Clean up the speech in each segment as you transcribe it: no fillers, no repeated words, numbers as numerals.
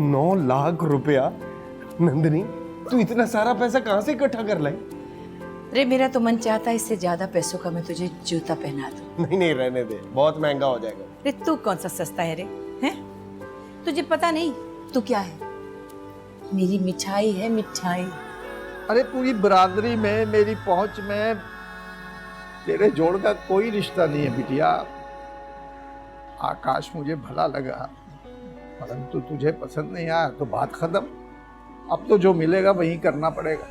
9 लाख रुपया? नंदिनी, तू इतना सारा पैसा कहाँ से इकट्ठा कर लाई? अरे मेरा तो मन चाहता है इससे ज्यादा पैसों का मैं तुझे जूता पहना दूं। नहीं नहीं, रहने दे, बहुत महंगा हो जाएगा। अरे तू कौन सा सस्ता है रे? हैं? तुझे पता नहीं तू क्या है? मेरी मिठाई है, मिठाई। अरे पूरी बरादरी में, मेरी पहुंच में तेरे जोड़ का कोई रिश्ता नहीं है बिटिया। आकाश मुझे भला लगा, परंतु तुझे पसंद नहीं आया तो बात खत्म। अब तो जो मिलेगा वही करना पड़ेगा।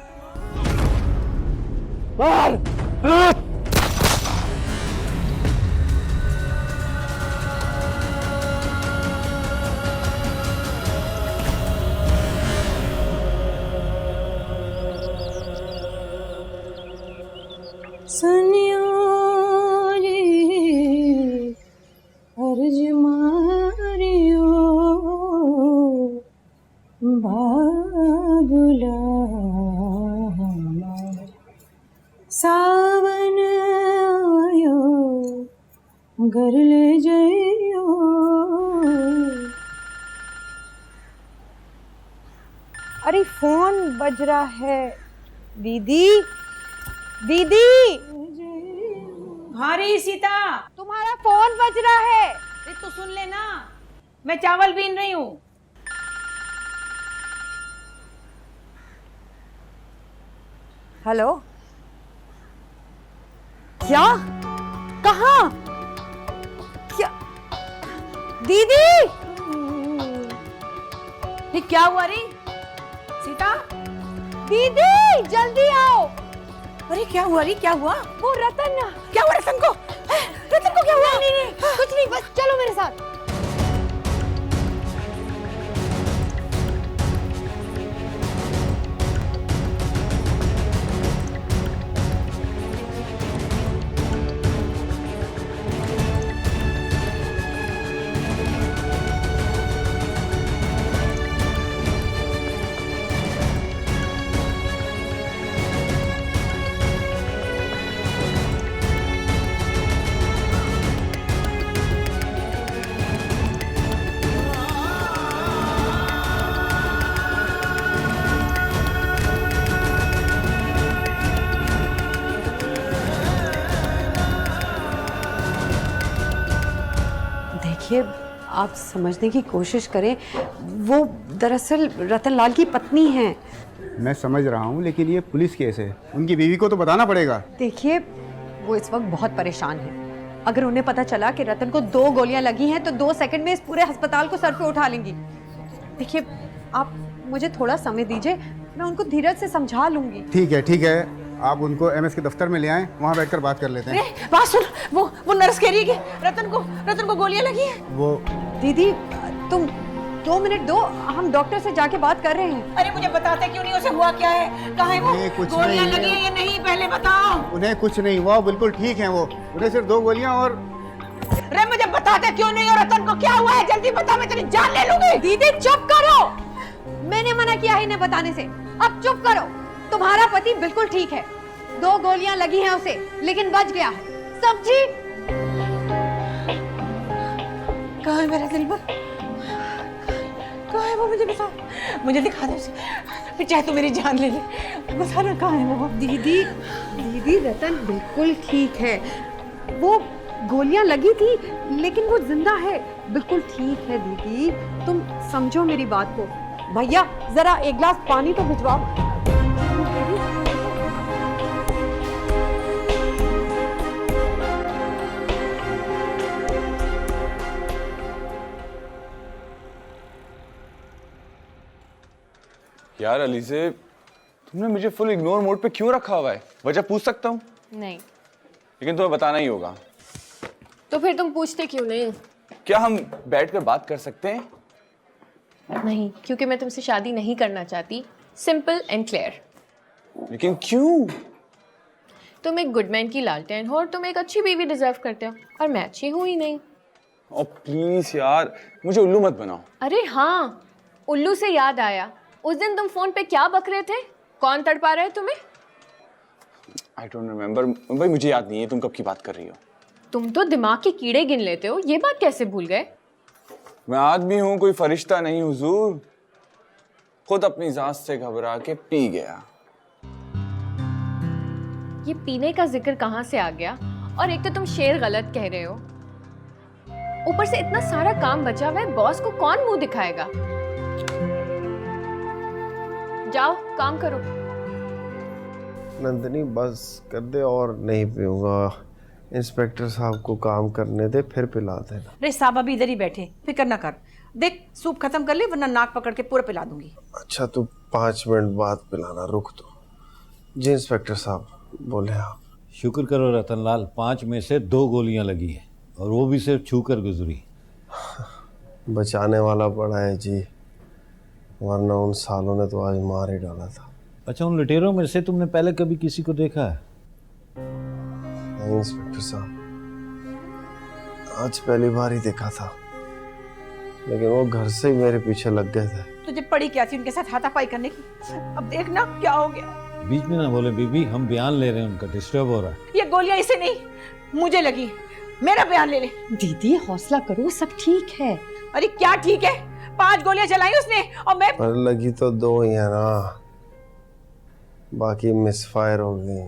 अर्ज मारियो बाबुला सावन आयो घर ले जाइयो। अरे फोन बज रहा है। दीदी, दीदी, हाँ रे सीता, तुम्हारा फोन बज रहा है। अरे तू सुन ले ना, मैं चावल बीन रही हूँ। हेलो, क्या? कहाँ? क्या? दीदी, ये क्या हुआ रे सीता? दीदी जल्दी आओ। अरे क्या हुआ रे, क्या हुआ? वो रतन, क्या हुआ रतन को? रतन को क्या हुआ? नहीं नहीं कुछ नहीं, बस चलो मेरे साथ। देखिए, आप समझने की कोशिश करें, वो दरअसल रतन लाल की पत्नी हैं। मैं समझ रहा हूँ, लेकिन ये पुलिस केस है, उनकी बीवी को तो बताना पड़ेगा। देखिए, वो इस वक्त बहुत परेशान हैं। अगर उन्हें पता चला कि रतन को 2 गोलियां लगी हैं तो 2 सेकंड में इस पूरे अस्पताल को सर पे उठा लेंगी। देखिए, आप मुझे थोड़ा समय दीजिए, मैं उनको धीरज से समझा लूंगी। ठीक है, आप उनको एमएस के दफ्तर में ले आएं, वहाँ बैठकर बात कर लेते हैं। बात सुन, वो नर्स कह रही है कि रतन को गोलियां लगी हैं। वो दीदी, तुम 2 मिनट दो, हम डॉक्टर से जाके बात कर रहे हैं। अरे मुझे बताते क्यों नहीं, उसे हुआ क्या है, कहाँ है वो? गोलियां लगी है या नहीं, पहले बताओ। उन्हें कुछ नहीं हुआ, बिल्कुल ठीक है वो। उन्हें सिर्फ 2 गोलियां और। अरे मुझे बताते क्यों नहीं, और रतन को क्या हुआ है, जल्दी बता, मैं तेरी जान ले लूंगी। दीदी चुप करो, मैंने मना किया है इन्हें बताने से। अब चुप करो। तुम्हारा पति बिल्कुल ठीक है, 2 गोलियां लगी हैं उसे, लेकिन बच गया है, समझी? कहाँ है मेरा दिलबर? कहाँ है वो, मुझे बता, मुझे दिखा दे उसे, चाहे तो मेरी जान ले ले, बता ना कहाँ है वो। दीदी रतन बिल्कुल ठीक है, वो गोलियां लगी थी लेकिन वो जिंदा है, बिल्कुल ठीक है। दीदी तुम समझो मेरी बात को। भैया जरा 1 गिलास पानी तो भिजवाओ। यार अलीज़े, तुमने मुझे फुल इग्नोर मोड पे क्यों रखा हुआ है? वजह पूछ सकता हूँ? नहीं। लेकिन तुम्हें बताना ही होगा। तो फिर तुम पूछते क्यों नहीं? क्या हम बैठकर बात कर सकते हैं? नहीं, क्योंकि मैं तुमसे शादी नहीं करना चाहती, सिंपल एंड क्लियर। लेकिन क्यों? तुम एक गुडमैन की लालटेन हो और तुम एक अच्छी बीवी डिजर्व करते हो, और मैं अच्छी हूँ ही नहीं। ओ प्लीज यार, मुझे उल्लू मत बनाओ। अरे हाँ, उल्लू से याद आया, उस दिन तुम फोन पे क्या बक रहे थे? कौन तड़पा रहा है तुम्हें? I don't remember। भाई मुझे याद नहीं है तुम कब की बात कर रही हो। तुम तो दिमाग के कीड़े गिन लेते हो, ये बात कैसे भूल गए? मैं आदमी हूँ, कोई फरिश्ता नहीं हुजूर। खुद अपनी जात से घबरा के पी गया। ये पीने का जिक्र कहाँ से आ गया? और एक तो तुम शेर गलत कह रहे हो, ऊपर से इतना सारा काम बचा हुआ है, बॉस को कौन मुंह दिखाएगा? जाओ काम करो। नंदिनी बस कर दे, और नहीं पीऊंगा। इंस्पेक्टर साहब को काम करने दे, फिर पिला देना। अरे साहब अभी इधर ही बैठे, फिक्र ना कर। देख सूप खत्म कर ले, वरना नाक पकड़ के पूरा पिला दूंगी। अच्छा तू 5 मिनट बाद पिलाना, रुक तो। जी इंस्पेक्टर साहब बोले आप। शुक्र करो रतनलाल, 5 में से 2 गोलियां लगी हैं, और वो भी सिर्फ छूकर गुजरी। बचाने वाला पड़ा है जी, वरना उन सालों ने तो आज मार ही डाला था। अच्छा, उन लुटेरों में से तुमने पहले कभी किसी को देखा है? नहीं इंस्पेक्टर साहब, आज पहली बार ही देखा था, लेकिन वो घर से ही मेरे पीछे लग गए थे। तुझे पड़ी क्या थी उनके साथ हाथापाई करने की? अब देखना क्या हो गया। बीच में ना बोले बीबी, हम बयान ले रहे हैं, उनका डिस्टर्ब हो रहा है। ये गोलियां इसे नहीं, मुझे लगी। मेरा बयान ले ले। दीदी हौसला करो, सब ठीक है। अरे क्या ठीक है? 5 गोलियां चलाई उसने और मैं। पर लगी तो 2 ही है ना, बाकी मिसफायर हो गई।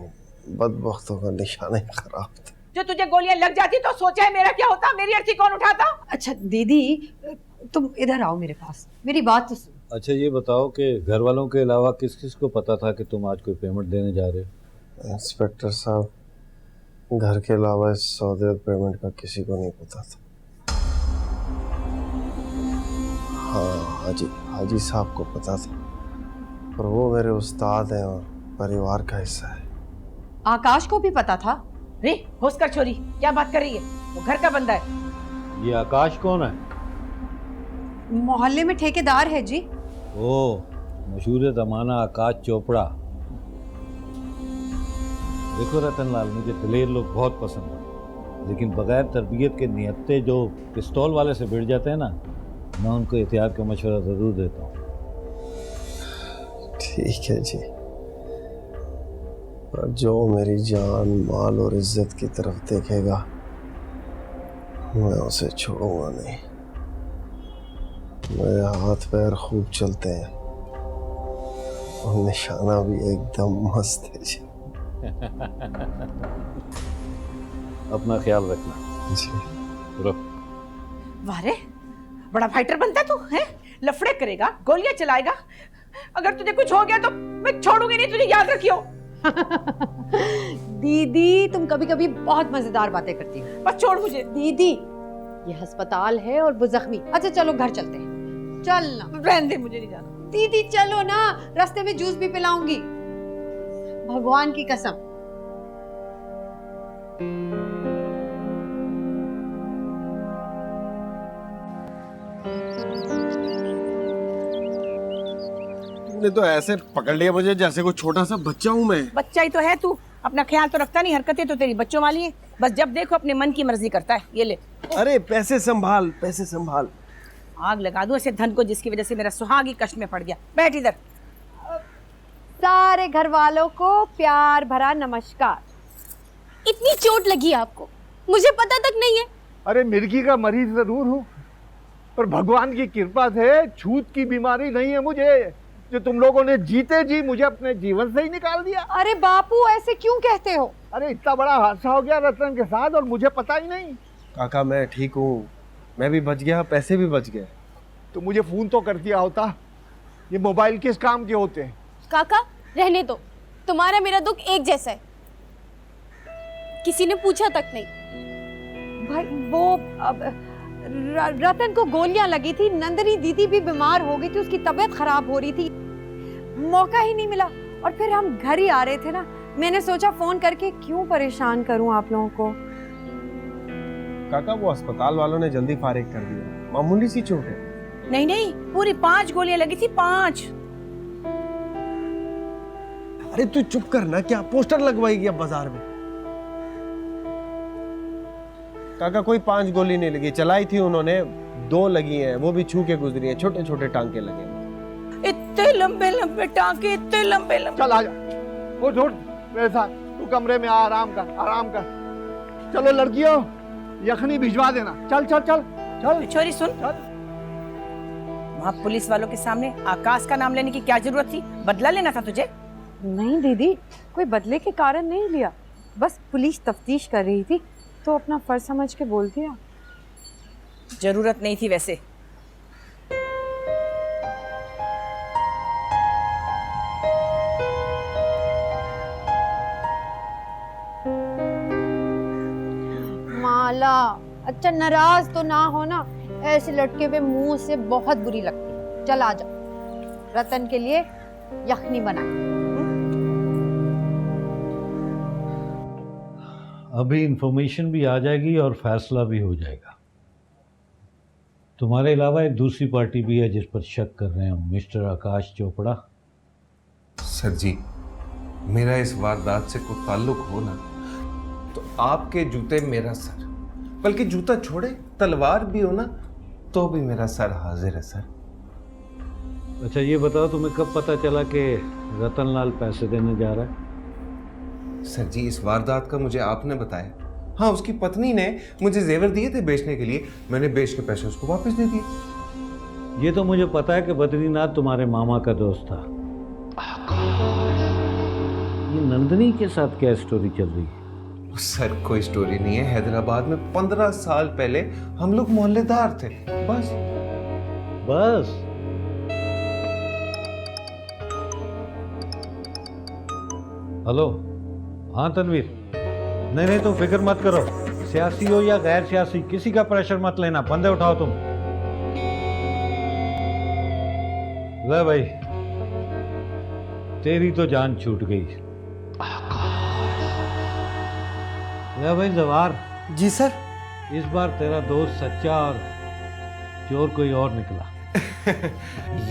बदबख्तों का निशाना ही खराब था। जो तुझे गोलियां लग जाती तो सोचा है मेरा क्या होता? मेरी अर्थी कौन उठाता? अच्छा दीदी, तुम इधर आओ मेरे पास, मेरी बात तो सुनो। अच्छा ये बताओ कि घर वालों के अलावा किस किस को पता था कि तुम आज कोई पेमेंट देने जा रहे हो? इंस्पेक्टर साहब, घर के अलावा इस सौदे और पेमेंट का किसी को नहीं पता था। हाँ हाजी साहब को पता था, पर वो मेरे उस्ताद हैं और परिवार का हिस्सा है। आकाश को भी पता था। रे होश कर छोरी, क्या बात कर रही है? वो घर का बंदा है। ये आकाश कौन है? मोहल्ले में ठेकेदार है जी। ओ, मशहूर ज़माना आकाश चोपड़ा। देखो रतनलाल, मुझे दिलेर लोग बहुत पसंद है, लेकिन बगैर तरबियत के निहत्ते जो पिस्तौल वाले से भिड़ जाते हैं ना, मैं उनको एहतियात का मशवरा ज़रूर देता हूँ। ठीक है जी, पर जो मेरी जान, माल और इज्जत की तरफ देखेगा, मैं उसे छोड़ूंगा नहीं। मेरे हाथ पैर खूब चलते हैं और निशाना भी एकदम मस्त है जी। अपना ख्याल रखना जी। वाह रे, बड़ा फाइटर बनता तू है। लफड़े करेगा, गोलियां चलाएगा। अगर तुझे कुछ हो गया तो मैं छोड़ूंगी नहीं, तुझे याद रखियो। दीदी तुम कभी कभी बहुत मजेदार बातें करती हो। बस छोड़ मुझे। दीदी ये अस्पताल है और वो जख्मी। अच्छा चलो घर चलते हैं। चल ना। रहने दे, मुझे नहीं जाना। दीदी चलो ना, रास्ते में जूस भी पिलाऊंगी, भगवान की कसम। तूने तो ऐसे पकड़ लिया मुझे जैसे कोई छोटा सा बच्चा हूँ मैं। बच्चा ही तो है तू, अपना ख्याल तो रखता नहीं। हरकतें तो तेरी बच्चों वाली है, बस जब देखो अपने मन की मर्जी करता है। ये ले। अरे पैसे संभाल, पैसे संभाल। आग लगा दूं ऐसे धन को, जिसकी वजह से मेरा सुहाग ही कष्ट में पड़ गया। बैठ इधर। सारे घर वालों को प्यार भरा नमस्कार। इतनी चोट लगी आपको, मुझे पता तक नहीं है। अरे मिर्गी का मरीज जरूर हूँ, पर भगवान की कृपा से छूत की बीमारी नहीं है मुझे, जो तुम लोगों ने जीते जी मुझे अपने जीवन से ही निकाल दिया। अरे बापू ऐसे क्यों कहते हो? अरे इतना बड़ा हादसा हो गया रतन के साथ और मुझे पता ही नहीं। काका मैं ठीक हूँ, मैं भी बच गया, पैसे भी बच गए। तो मुझे फोन तो कर दिया होता। ये मोबाइल किस काम के होते हैं? काका रहने दो, तुम्हारा मेरा दुख एक जैसा है। किसी ने पूछा तक नहीं। भाई वो रतन को गोलियां लगी थी, नंदिनी दीदी भी बीमार हो गई थी, उसकी तबीयत खराब हो रही थी, मौका ही नहीं मिला। और फिर हम घर ही आ रहे थे ना, मैंने सोचा फोन करके क्यों परेशान करूं आप लोगों को। काका वो अस्पताल वालों ने जल्दी फारिग कर दिया, मामूली सी चोट है। नहीं नहीं, पूरी 5 गोलियां लगी थी, 5। अरे तू चुप करना, क्या पोस्टर लगवाएगी अब बाजार में? काका कोई 5 गोली नहीं लगी, चलाई थी उन्होंने 2 लगी हैं, वो भी छू के गुजरी हैं, छोटे छोटे टांके लगे। इतने लंबे लंबे टांके, इतने लंबे लंबे। चल आजा, वो छोड़ मेरे साथ, तू कमरे में आराम कर, आराम कर। चलो लड़कियों, यखनी भिजवा देना। चल चल चल चल। छोरी सुन, चल। वहाँ पुलिस वालों के सामने आकाश का नाम लेने की क्या जरूरत थी? बदला लेना था तुझे। नहीं दीदी, कोई बदले के कारण नहीं लिया, बस पुलिस तफ्तीश कर रही थी तो अपना फर्ज समझ के बोल दिया। जरूरत नहीं थी वैसे। माला, अच्छा नाराज तो ना हो ना, ऐसे लटके हुए मुंह से बहुत बुरी लगती है। चल आ जा, रतन के लिए यखनी बना। अभी इंफॉर्मेशन भी आ जाएगी और फैसला भी हो जाएगा। तुम्हारे अलावा एक दूसरी पार्टी भी है जिस पर शक कर रहे हैं, मिस्टर आकाश चोपड़ा। सर जी, मेरा इस वारदात से कोई ताल्लुक हो ना तो आपके जूते मेरा सर, बल्कि जूता छोड़े तलवार भी हो ना तो भी मेरा सर हाजिर है सर। अच्छा ये बताओ, तुम्हें कब पता चला कि रतनलाल पैसे देने जा रहा है? सर जी, इस वारदात का मुझे आपने बताया। हाँ, उसकी पत्नी ने मुझे जेवर दिए थे बेचने के लिए, मैंने बेच के पैसे उसको वापस दे दिए। ये तो मुझे पता है कि बद्रीनाथ तुम्हारे मामा का दोस्त था। ये नंदनी के साथ क्या स्टोरी चल रही है? सर कोई स्टोरी नहीं है। हैदराबाद में 15 साल पहले हम लोग मोहल्लेदार थे, बस। बस हेलो, हाँ तनवीर, नहीं तुम फिक्र मत करो, सियासी हो या गैर सियासी किसी का प्रेशर मत लेना, बंदे उठाओ तुम। ले भाई, तेरी तो जान छूट गई। ले भाई जवार। जी सर। इस बार तेरा दोस्त सच्चा और चोर कोई और निकला।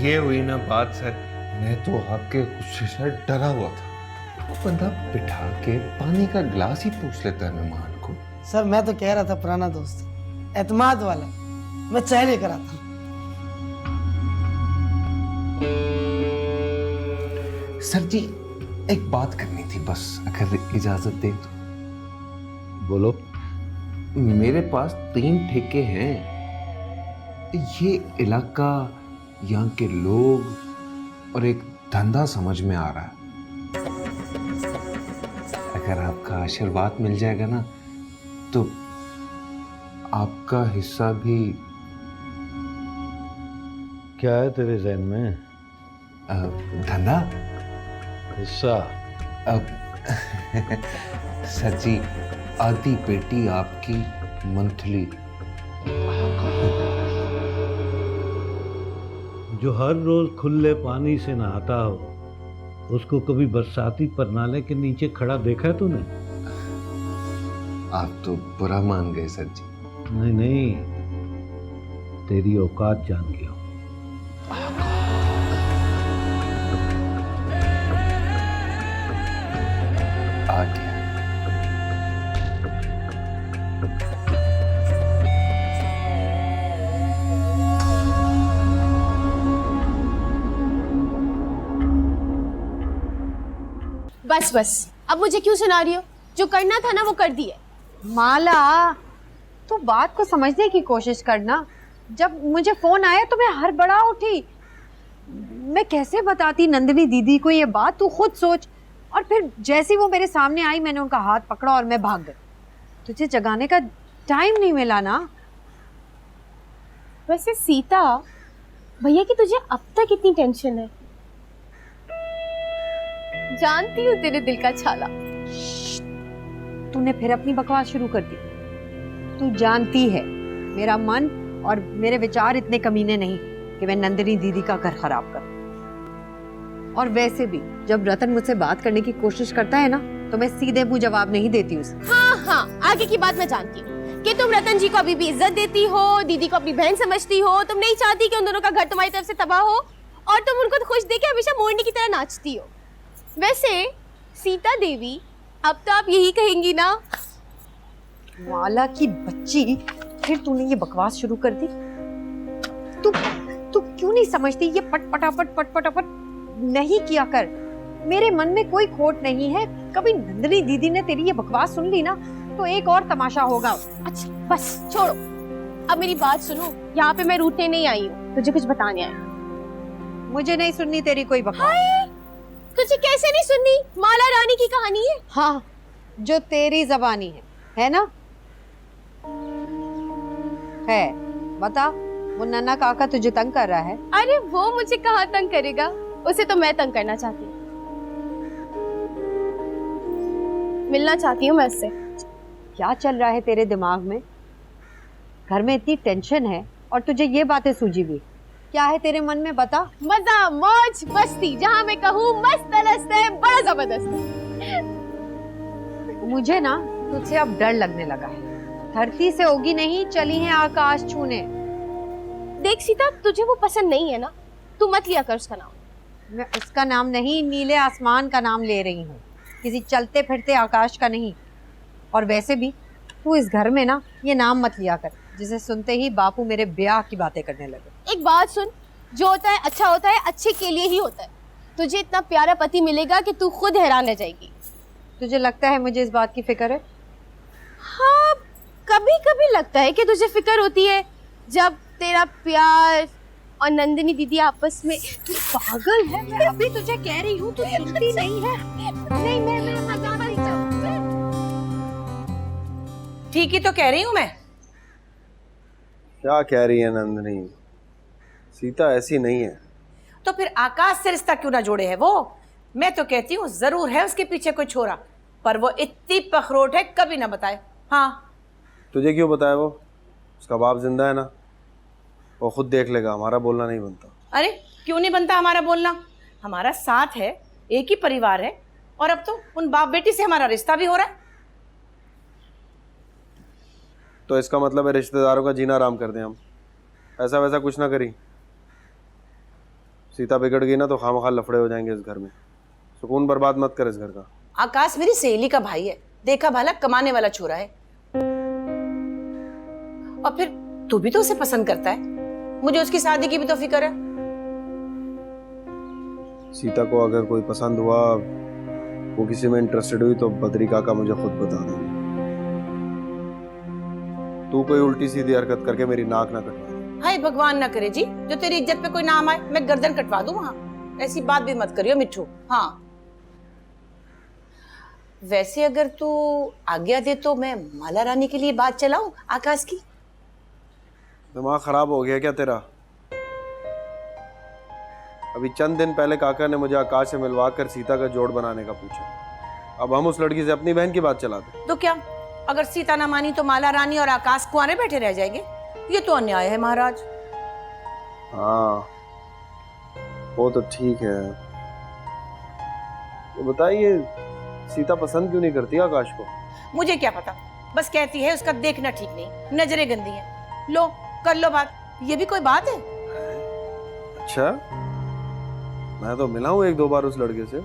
ये हुई ना बात सर, मैं तो आपके गुस्से से डरा हुआ था। बंदा बिठा के पानी का गिलास ही पूछ लेता है मेहमान को। सर मैं तो कह रहा था पुराना दोस्त, एतमाद वाला, मैं चाय लेकर आता हूँ। सर जी, एक बात करनी थी बस, अगर इजाजत दे तो। बोलो। मेरे पास 3 ठेके हैं। ये इलाका, यहाँ के लोग और एक धंधा समझ में आ रहा है। अगर आपका आशीर्वाद मिल जाएगा ना तो आपका हिस्सा भी। क्या है तेरे ज़हन में? धंधा, हिस्सा। सर जी, आधी पेटी आपकी मंथली। जो हर रोज खुले पानी से नहाता हो, उसको कभी बरसाती परनाले के नीचे खड़ा देखा है तूने? आप तो बुरा मान गए सर जी। नहीं, तेरी औकात जान गया। आ गया। बस अब मुझे क्यों सुना रही हो? जो करना था ना वो कर दिए। माला, तू बात को समझने की कोशिश करना। जब मुझे फोन आया तो मैं हड़बड़ा उठी। मैं कैसे बताती नंदिनी दीदी को ये बात, तू खुद सोच। और फिर जैसे वो मेरे सामने आई, मैंने उनका हाथ पकड़ा और मैं भाग गई। तुझे जगाने का टाइम नहीं मिला ना। वैसे सीता, भैया की तुझे अब तक इतनी टेंशन है? जानती हूँ तेरे दिल का छाला। तूने फिर अपनी बकवास शुरू कर दी। तू जानती है मेरा मन और मेरे विचार इतने कमीने नहीं कि मैं नंदिनी दीदी का घर खराब करूं। और वैसे भी जब रतन मुझसे बात करने की कोशिश करता है ना, तो मैं सीधे मुंह जवाब नहीं देती उसे। हाँ, आगे की बात मैं जानती हूँ कि तुम रतन जी को अभी भी इज्जत देती हो, दीदी को अपनी बहन समझती हो। तुम नहीं चाहती कि उन दोनों का घर तुम्हारी तरफ से तबाह हो, और तुम उनको खुश देके हमेशा मोरनी की तरह नाचती हो। वैसे सीता देवी, अब तो आप यही कहेंगी ना? माला की बच्ची, फिर तूने ये बकवास शुरू कर दी। तू क्यों नहीं समझती? ये पट नहीं किया कर। मेरे मन में कोई खोट नहीं है। कभी नंदिनी दीदी ने तेरी ये बकवास सुन ली ना तो एक और तमाशा होगा। अच्छा बस छोड़ो, अब मेरी बात सुनो। यहाँ पे मैं रूठने नहीं आई हूँ। तुझे कुछ बताने आया। मुझे नहीं सुननी तेरी कोई बकवास। हाय, तुझे कैसे नहीं सुननी? माला रानी की कहानी है। हाँ, जो तेरी जबानी है ना? है, बता। वो नन्ना काका तुझे तंग कर रहा है? अरे वो मुझे कहाँ तंग करेगा, उसे तो मैं तंग करना चाहती हूँ। मिलना चाहती हूँ मैं उससे। क्या चल रहा है तेरे दिमाग में? घर में इतनी टेंशन है और तुझे ये बातें सूझी भी। क्या है तेरे मन में, बता। मजा, मौज, मस्ती, जहाँ मैं कहूँ मस्त है, बड़ा जबरदस्त है। मुझे ना तुझसे अब डर लगने लगा है। धरती से होगी नहीं, चली है आकाश छूने। देख सीता, तुझे वो पसंद नहीं है ना, तू मत लिया कर उसका नाम। मैं उसका नाम नहीं, नीले आसमान का नाम ले रही हूँ, किसी चलते फिरते आकाश का नहीं। और वैसे भी तू इस घर में ना ये नाम मत लिया कर, जिसे सुनते ही बापू मेरे ब्याह की बातें करने लगे। एक बात सुन, जो होता है अच्छा होता है, अच्छे के लिए ही होता है। तुझे इतना प्यारा पति मिलेगा कि तू खुद हैरान रह जाएगी। तुझे लगता है मुझे इस बात की फिक्र है? हाँ, कभी कभी लगता है कि तुझे फिक्र होती है, जब तेरा प्यार और नंदिनी दीदी आपस में। तू पागल है, मैं अभी तुझे कह रही हूँ, तू सुनती नहीं है। नहीं, मैं मजाक नहीं चाहती। ठीक ही तो कह रही हूँ मैं। क्या कह रही है नंदिनी? सीता ऐसी नहीं है। तो फिर आकाश से रिश्ता क्यों ना जोड़े है वो? मैं तो कहती हूँ जरूर है उसके पीछे कोई छोरा, पर वो इतनी पखरोट है कभी ना बताए। हाँ, तुझे क्यों बताया? वो उसका बाप जिंदा है ना, वो खुद देख लेगा, हमारा बोलना नहीं बनता। अरे क्यों नहीं बनता हमारा बोलना? हमारा साथ है, एक ही परिवार है, और अब तो उन बाप बेटी से हमारा रिश्ता भी हो रहा है। तो इसका मतलब है रिश्तेदारों का जीना आराम कर दें हम? ऐसा वैसा कुछ ना करी। सीता बिगड़ गई ना तो खामखा लफड़े हो जाएंगे इस घर में। सुकून बर्बाद मत कर इस घर का। आकाश मेरी सहेली का भाई है, देखा भला कमाने वाला छोरा है। और फिर तू भी तो उसे पसंद करता है, मुझे उसकी शादी की भी तो फिक्र है। सीता को अगर कोई पसंद हुआ, वो किसी में इंटरेस्टेड हुई, तो बद्री काका मुझे खुद बता देंगे। तू कोई उल्टी सीधी हरकत करके मेरी नाक ना कटवा दे। हाय भगवान ना करे जी, जो तेरी इज्जत पे कोई नाम आए मैं गर्दन कटवा दूं वहां। ऐसी बात भी मत करियो मिट्ठू। हाँ, वैसे अगर तू आज्ञा दे तो मैं माला रानी के लिए बात चलाऊं आकाश की। दिमाग खराब हो गया क्या तेरा? अभी चंद दिन पहले काका ने मुझे आकाश से मिलवा कर सीता का जोड़ बनाने का पूछा। अब हम उस लड़की से अपनी बहन की बात चलाते? तो क्या, अगर सीता ना मानी तो माला रानी और आकाश कुंवारे बैठे रह जाएंगे? ये तो अन्याय है महाराज। हाँ, वो तो ठीक है। तो बताइए, सीता पसंद क्यों नहीं करती आकाश को? मुझे क्या पता, बस कहती है उसका देखना ठीक नहीं, नजरें गंदी हैं। लो कर लो बात, ये भी कोई बात है? अच्छा, मैं तो मिला हूँ एक दो बार उस लड़के से,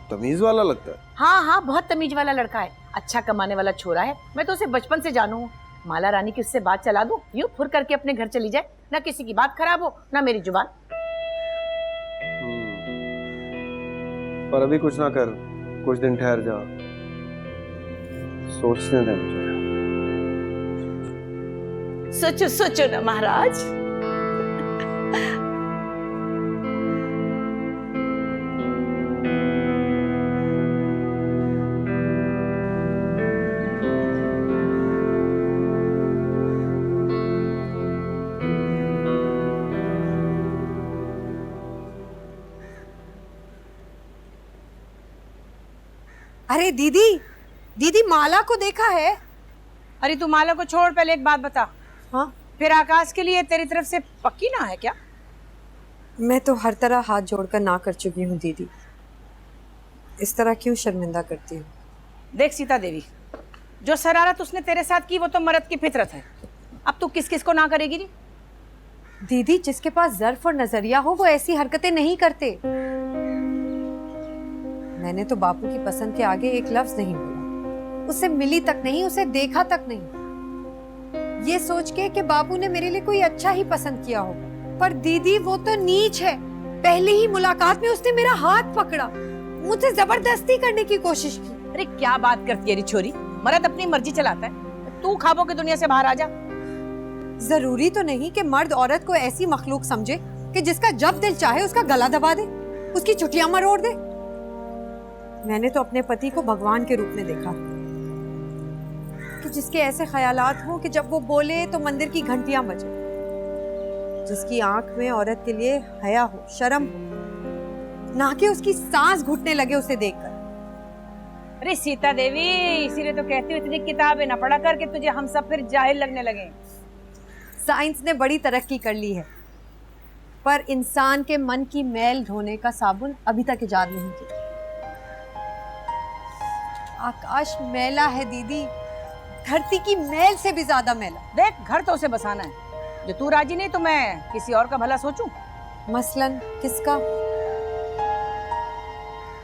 तमीज वाला लगता है। हाँ हाँ, बहुत तमीज वाला लड़का है, अच्छा कमाने वाला छोरा है। मैं तो उसे बचपन से जानू हूँ। माला रानी की उससे बात चला दूं, यूं फुर करके अपने घर चली जाए, ना किसी की बात खराब हो ना मेरी जुबान। पर अभी कुछ ना कर, कुछ दिन ठहर जा, सोचने दे मुझे। सोचो सोचो ना महाराज। अरे दीदी, दीदी माला को देखा है? अरे तू माला को छोड़, पहले एक बात बता। हाँ, फिर आकाश के लिए तेरी तरफ से पक्की ना है क्या? मैं तो हर तरह हाथ जोड़कर ना कर चुकी हूँ दीदी, इस तरह क्यों शर्मिंदा करती हूँ? देख सीता देवी, जो शरारत उसने तेरे साथ की वो तो मर्द की फितरत है। अब तू किस किस को ना करेगी नी? दीदी, जिसके पास ज़र्फ और नजरिया हो वो ऐसी हरकतें नहीं करते। मैंने तो बापू की पसंद के आगे एक लफ्ज नहीं बोला, उससे मिली तक नहीं, उसे देखा तक नहीं, ये सोच के कि बापू ने मेरे लिए कोई अच्छा ही पसंद किया होगा। पर दीदी वो तो नीच है। पहली ही मुलाकात में उसने मेरा हाथ पकड़ा, मुझसे जबरदस्ती करने की कोशिश की। अरे क्या बात करती है री छोरी, मर्द अपनी मर्जी चलाता है, तू खाबों की दुनिया से बाहर आ जा। जरूरी तो नहीं कि मर्द औरत को ऐसी मखलूक समझे कि जिसका जब दिल चाहे उसका गला दबा दे, उसकी चुटियां मरोड़ दे। मैंने तो अपने पति को भगवान के रूप में देखा कि जिसके ऐसे ख्यालात हों कि जब वो बोले तो मंदिर की घंटियां बजे, जिसकी आंख में औरत के लिए हया हो, शर्म हो, ना कि उसकी सांस घुटने लगे उसे देखकर। अरे सीता देवी, इसीलिए तो कहती हूँ इतनी किताबें ना पढ़ा कर के तुझे हम सब फिर जाहिल लगने लगे। साइंस ने बड़ी तरक्की कर ली है, पर इंसान के मन की मैल धोने का साबुन अभी तक इजाद नहीं किया। आकाश मैला है दीदी, धरती की मैल से भी ज्यादा मैला। देख, घर तो उसे बसाना है, जो तू राजी नहीं तो मैं किसी और का भला सोचूं। मसलन किसका?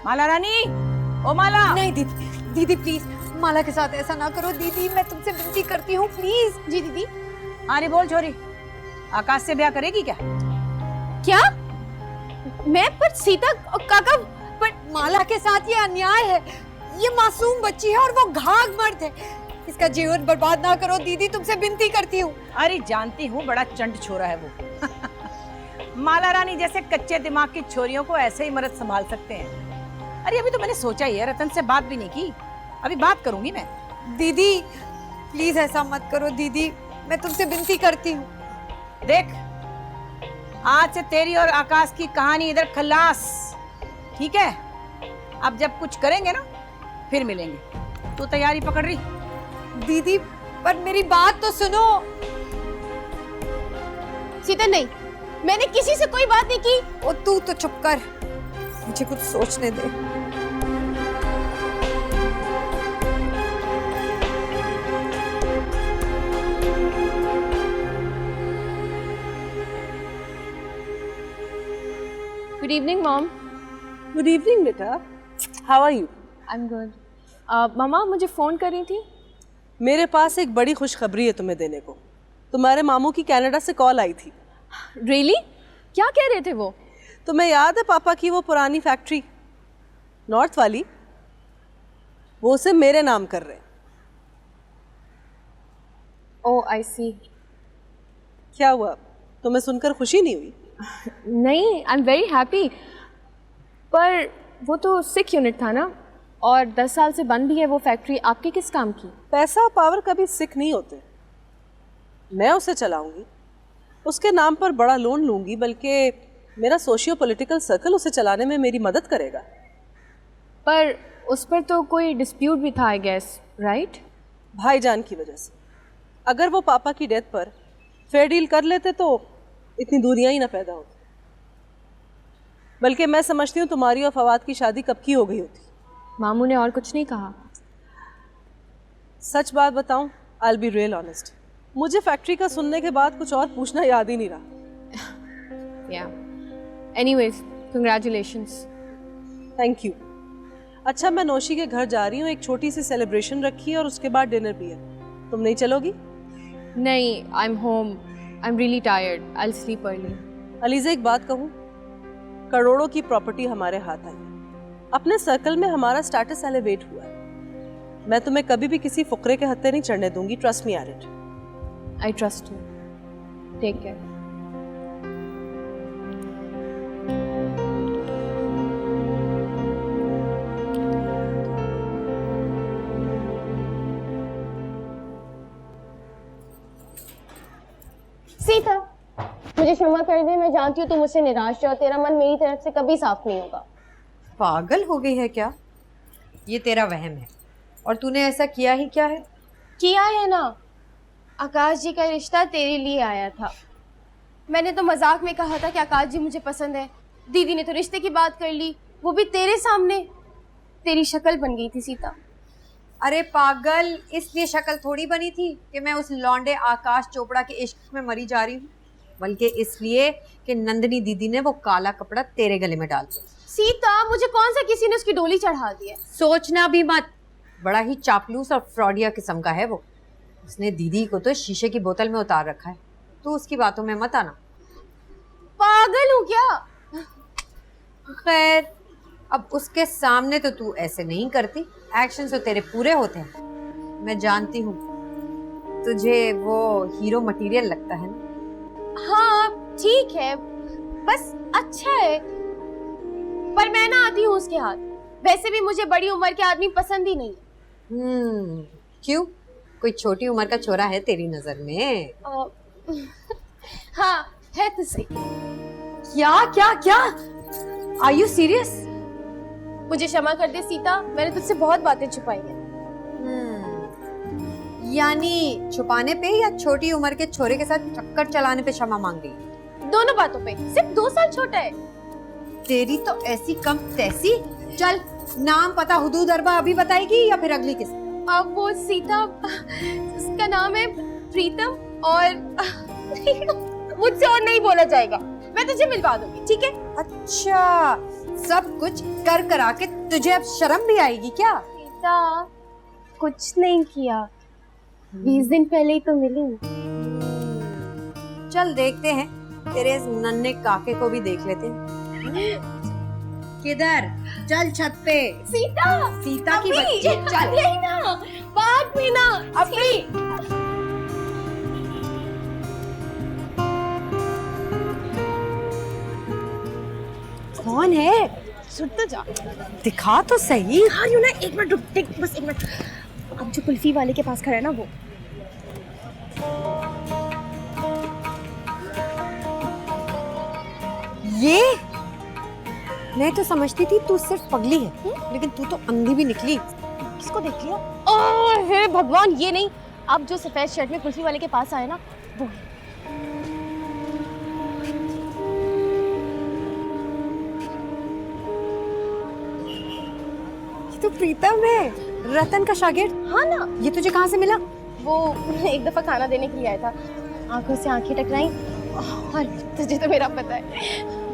माला रानी, ओ माला। नहीं दीदी, दीदी प्लीज माला के साथ ऐसा ना करो दीदी, मैं तुमसे विनती करती हूँ प्लीज। जी दीदी। अरे बोल छोरी, आकाश से ब्याह करेगी क्या? क्या? मैं? पर सीता काका, पर माला के साथ ये अन्याय है। ये मासूम बच्ची है और वो घाघ मर्द है। इसका जीवन बर्बाद ना करो दीदी, तुमसे विनती करती हूँ। अरे जानती हूँ, बड़ा चंट छोरा है वो। माला रानी जैसे कच्चे दिमाग की छोरियों को ऐसे ही मर्द संभाल सकते हैं। अरे अभी तो मैंने सोचा ही है, रतन से बात भी नहीं की, अभी बात करूंगी मैं। दीदी प्लीज ऐसा मत करो दीदी, मैं तुमसे विनती करती हूँ। देख, आज से तेरी और आकाश की कहानी इधर खलास, ठीक है? अब जब कुछ करेंगे ना फिर मिलेंगे। तू तैयारी पकड़ रही? दीदी पर मेरी बात तो सुनो। सीता नहीं, मैंने किसी से कोई बात नहीं की। ओ तू तो चुप कर, मुझे कुछ सोचने दे। Good evening mom. Good evening बेटा, how are you? I am good. मामा मुझे फ़ोन कर रही थी। मेरे पास एक बड़ी खुशखबरी है तुम्हें देने को। तुम्हारे मामू की कनाडा से कॉल आई थी। रियली? क्या कह रहे थे वो? तुम्हें याद है पापा की वो पुरानी फैक्ट्री नॉर्थ वाली, वो उसे मेरे नाम कर रहे हैं। ओह आई सी। क्या हुआ, तुम्हें सुनकर खुशी नहीं हुई? नहीं, आई एम वेरी हैप्पी। पर वो तो सिक यूनिट था ना, और 10 साल से बंद भी है वो फैक्ट्री। आपके किस काम की? पैसा पावर कभी सिक नहीं होते। मैं उसे चलाऊंगी, उसके नाम पर बड़ा लोन लूंगी, बल्कि मेरा सोशियो पॉलिटिकल सर्कल उसे चलाने में मेरी मदद करेगा। पर उस पर तो कोई डिस्प्यूट भी था आई गेस, राइट? भाईजान की वजह से। अगर वो पापा की डेथ पर फेयर डील कर लेते तो इतनी दूरियां ही ना पैदा होती। बल्कि मैं समझती हूँ तुम्हारी और फवाद की शादी कब की हो गई होती। मामू ने और कुछ नहीं कहा? सच बात बताऊं, I'll be real honest, मुझे फैक्ट्री का सुनने के बाद कुछ और पूछना याद ही नहीं रहा। Yeah. Anyways, congratulations. Thank you. अच्छा, मैं नौशी के घर जा रही हूँ, एक छोटी सी सेलिब्रेशन रखी है और उसके बाद डिनर भी है। तुम नहीं चलोगी? नहीं, I'm home. I'm really tired. I'll sleep early. Aliza, एक बात कहूँ, करोड़ों की प्रॉपर्टी हमारे हाथ आई, अपने सर्कल में हमारा स्टेटस एलिवेट हुआ है। मैं तुम्हें कभी भी किसी फुकरे के हत्थे नहीं चढ़ने दूंगी। Trust me on it. I trust you. Take care. Sita, मुझे क्षमा कर दे, मैं जानती हूँ तुम मुझसे निराश है और तेरा मन मेरी तरफ से कभी साफ नहीं होगा। पागल हो गई है क्या? ये तेरा वहम है, और तूने ऐसा किया ही क्या है? किया है ना, आकाश जी का रिश्ता तेरे लिए आया था। मैंने तो मजाक में कहा था कि आकाश जी मुझे पसंद है। दीदी ने तो रिश्ते की बात कर ली, वो भी तेरे सामने। तेरी शक्ल बन गई थी सीता। अरे पागल, इसलिए शक्ल थोड़ी बनी थी कि मैं उस लौंडे आकाश चोपड़ा के इश्क में मरी जा रही हूँ, बल्कि इसलिए कि नंदिनी दीदी ने वो काला कपड़ा तेरे गले में डाल दिया। सीता, मुझे कौन सा किसी ने उसकी डोली चढ़ा दी है? सोचना भी मत, बड़ा ही चापलूस और फ्रॉडिया किस्म का है वो। उसने दीदी को तो शीशे की बोतल में उतार रखा है। तू उसकी बातों में मत आना। पागल हूँ क्या? खैर, अब उसके सामने तो तू ऐसे नहीं करती, एक्शन तो तेरे पूरे होते हैं। मैं जानती हूँ तुझे वो हीरो मटेरियल लगता है ना? हाँ ठीक है, बस अच्छा है, पर मैं ना आती हूँ उसके हाथ। वैसे भी मुझे बड़ी उम्र के आदमी पसंद ही नहीं है। क्यों? कोई छोटी उम्र का छोरा है तेरी नजर में? हाँ है तो सही। क्या क्या क्या? Are you serious? मुझे क्षमा कर दे सीता, मैंने तुझसे बहुत बातें छुपाई हैं। यानी छुपाने पे या छोटी उम्र के छोरे के साथ चक्कर चलाने पे क्षमा मांग रही? दोनों बातों पे। सिर्फ 2 साल छोटा है। तेरी तो ऐसी कम तैसी। चल नाम पता हुदूद अरबा अभी बताएगी या फिर अगली किस्त? अब वो सीता, उसका नाम है प्रीतम, और मुझसे और नहीं बोला जाएगा। मैं तुझे मिलवा दूंगी, ठीक है? अच्छा, सब कुछ कर करा के तुझे अब शर्म भी आएगी क्या? सीता, कुछ नहीं किया, 20 दिन पहले ही तो मिली। चल देखते हैं, तेरे इस नन्हे काके को भी देख लेते हैं। किधर? चल छत पे। सीता, सीता की बच्ची, चल। नहीं ना, बाद में ना, अभी। कौन है? सुन तो जा। दिखा तो सही। हाँ यू ना, एक मिनट रुक, देख बस 1 मिनट। अब जो कुल्फी वाले के पास खड़ा है ना वो। ये मैं तो समझती थी तू सिर्फ पगली है, लेकिन तू तो अंधी भी निकली। किसको देख लिया? ओह हे भगवान, ये नहीं, अब जो सफेद शर्ट में कुल्फी वाले के पास आए ना वो। ये तो प्रीतम है, रतन का शागिर्द। हाँ ना। ये तुझे कहाँ से मिला? वो एक दफा खाना देने के लिए आया था, आंखों से आंखें टकराई, और तुझे तो मेरा पता है,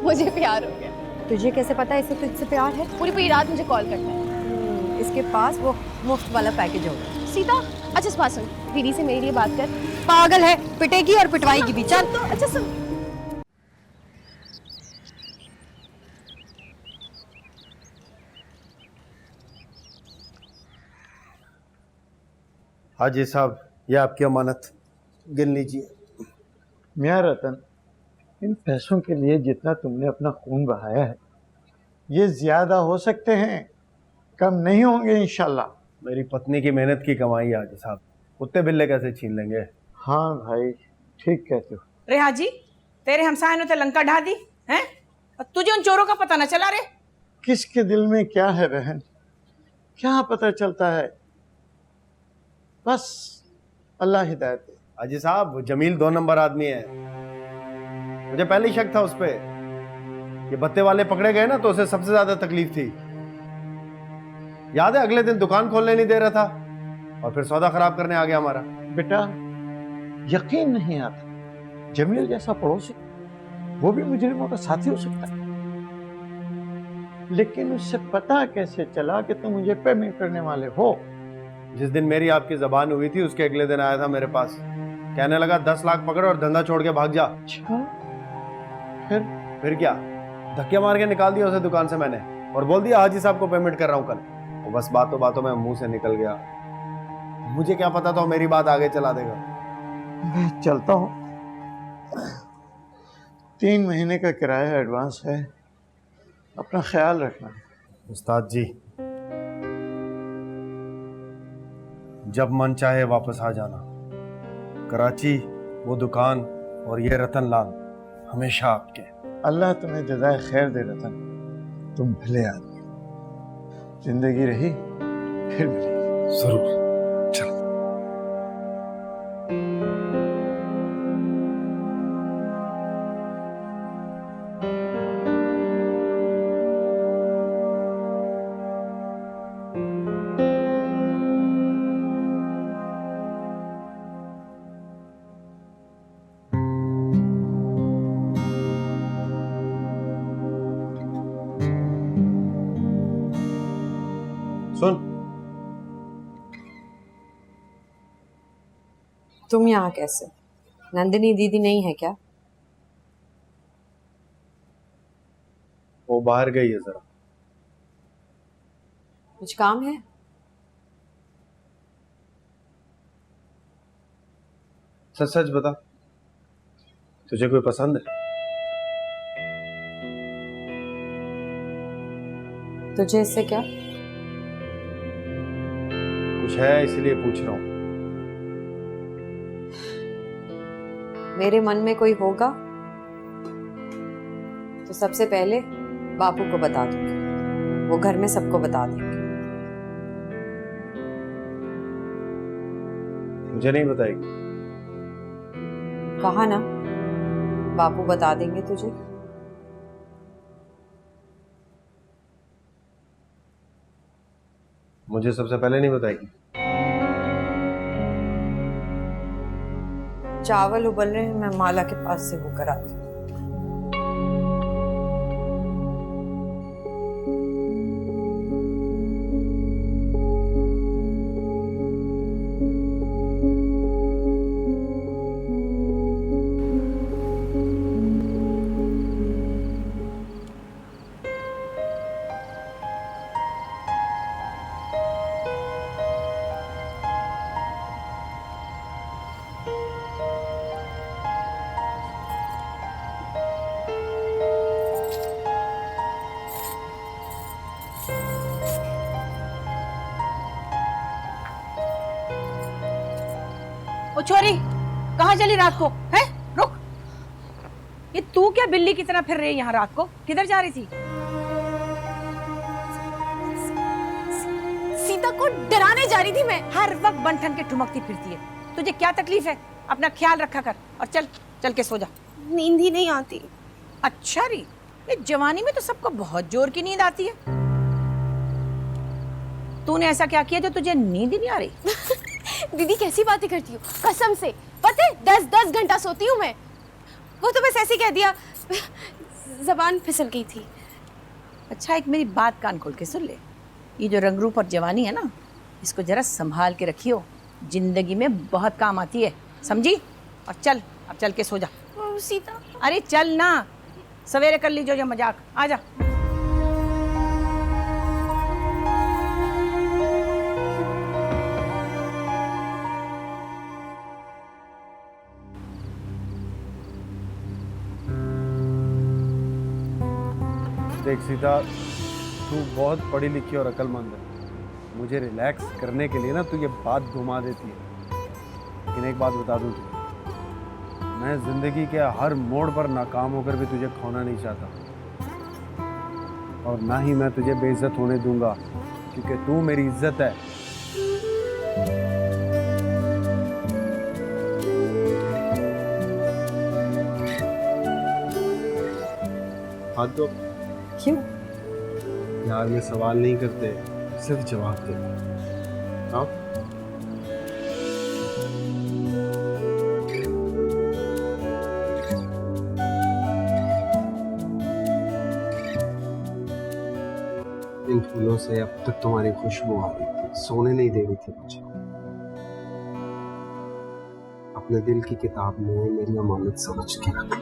मुझे प्यार हो गया। तुझे कैसे पता है इसे तुझसे प्यार है? पूरी रात मुझे कॉल करता है। इसके पास वो मुफ्त वाला पैकेज होगा। सीता, अच्छा इस बात सुन, दीदी से मेरे लिए बात कर। पागल है, पिटेगी और पिटवाएगी भी। चल तो अच्छा सुन। हाजी साहब, ये आपकी अमानत, गिन लीजिए। मियाँ रतन, इन पैसों के लिए जितना तुमने अपना खून बहाया है, ये ज्यादा हो सकते हैं, कम नहीं होंगे इंशाल्लाह। मेरी पत्नी की मेहनत की कमाई है हाजी साहब, कुत्ते बिल्ले कैसे छीन लेंगे? हाँ भाई, ठीक कहते हो। रे हाजी, तेरे हमसाये ने तो लंका ढा दी हैं, और तुझे उन चोरों का पता न चला रे? किसके दिल में क्या है बहन, क्या पता चलता है, बस अल्लाह हिदायत दे। हाजी साहब, वो जमील 2 नंबर आदमी है, मुझे पहले ही शक था उस पे। ये बत्ते वाले पकड़े गए ना तो उसे सबसे ज्यादा तकलीफ थी। याद है अगले दिन दुकान खोलने नहीं दे रहा था और फिर सौदा खराब करने आ गया हमारा। बेटा, यकीन नहीं आता, जमील जैसा पड़ोसी, वो भी मुजरिमों का साथी हो सकता है। लेकिन उससे पता कैसे चला कि तुम मुझे पेमेंट करने वाले हो? जिस दिन मेरी आपकी जबान हुई थी उसके अगले दिन आया था मेरे पास, कहने लगा 10 लाख पकड़ और धंधा छोड़ के भाग जा। अच्छा, फिर क्या, धक्के मार के निकाल दिया उसे दुकान से मैंने, और बोल दिया हाजी साहब को पेमेंट कर रहा हूँ कल। वो बस बातों बातों में मुंह से निकल गया। मुझे क्या पता था मेरी बात आगे चला देगा। मैं चलता हूँ, 3 महीने का किराया एडवांस है, अपना ख्याल रखना। उस्ताद जी, जब मन चाहे वापस आ जाना। कराची, वो दुकान और ये रतन लाल हमेशा आपके। अल्लाह तुम्हें जज़ाए खैर दे रतन, तुम भले आदमी, जिंदगी रही फिर मिलेगी। जरूर, चलो। सुन, तुम यहाँ कैसे? नंदिनी दीदी नहीं है क्या? वो बाहर गई है जरा। कुछ काम है? सच सच बता, तुझे कोई पसंद है? तुझे इससे क्या? कुछ है इसलिए पूछ रहा हूँ। मेरे मन में कोई होगा तो सबसे पहले बापू को बता दूंगी, वो घर में सबको बता देंगे। मुझे नहीं बताएगी? कहा ना, बापू बता देंगे तुझे। मुझे सबसे पहले नहीं बताएगी? चावल उबल रहे हैं, मैं माला के पास से होकर आती हूँ। ओ छोरी, कहाँ चली रात को? है रुक, ये तू क्या बिल्ली की तरह फिर रही यहाँ रात को? किधर जा रही थी? सीता को डराने जा रही थी मैं। हर वक्त बन-ठन के ठुमकती फिरती है, तुझे क्या तकलीफ है? अपना ख्याल रखा कर और चल चल के सो जा। नींद ही नहीं आती। अच्छा री, ये जवानी में तो सबको बहुत जोर की नींद आती है। तूने ऐसा क्या किया जो तुझे नींद ही नहीं आ रही? दीदी कैसी बातें करती हो, कसम से पता है 10-10 घंटा सोती हूँ मैं। वो तो बस ऐसे ही कह दिया, जबान फिसल गई थी। अच्छा, एक मेरी बात कान खोल के सुन ले, ये जो रंग रूप और जवानी है ना, इसको जरा संभाल के रखियो, जिंदगी में बहुत काम आती है, समझी? और चल अब चल के सो जा। सीता, अरे चल ना, सवेरे कर लीजिए जो मजाक, आ जा। देख सीता, तू बहुत पढ़ी लिखी और अक्लमंद है। मुझे रिलैक्स करने के लिए ना तू ये बात घुमा देती है। लेकिन एक बात बता दूं तुझे, मैं जिंदगी के हर मोड़ पर नाकाम होकर भी तुझे खोना नहीं चाहता, और ना ही मैं तुझे बेइज्जत होने दूंगा, क्योंकि तू मेरी इज्जत है। हाथ दो। क्यों? यार ये सवाल नहीं करते, सिर्फ जवाब देते। हाँ? इन फूलों से अब तक तुम्हारी खुशबू आ रही थी, सोने नहीं दे रही थी मुझे। अपने दिल की किताब में मेरी अमानत समझ के रख।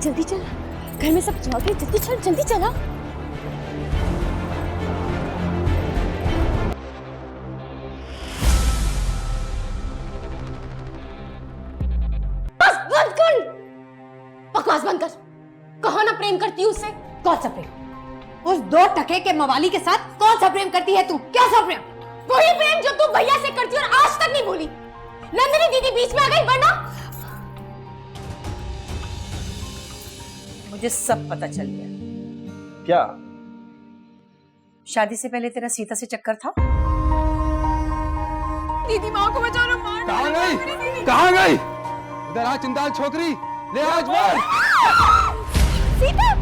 जल्दी चल, घर में सब जाग गए, जल्दी चल, जल्दी चला। बस बंद कर, बकवास बंद कर। कहाँ ना प्रेम करती हूँ उससे? कौन सा प्रेम? उस 2 टके के मवाली के साथ कौन सा प्रेम करती है तू? क्या सा प्रेम? वही प्रेम जो तू भैया से करती और आज तक नहीं भूली। नंदिनी दीदी बीच में आ गई, वरना मुझे सब पता चल गया। क्या? शादी से पहले तेरा सीता से चक्कर था? दीदी माँ को बचाओ, मार कहाँ गई? कहाँ गई? इधर आ चिंताल छोकरी, ले आज मार। सीता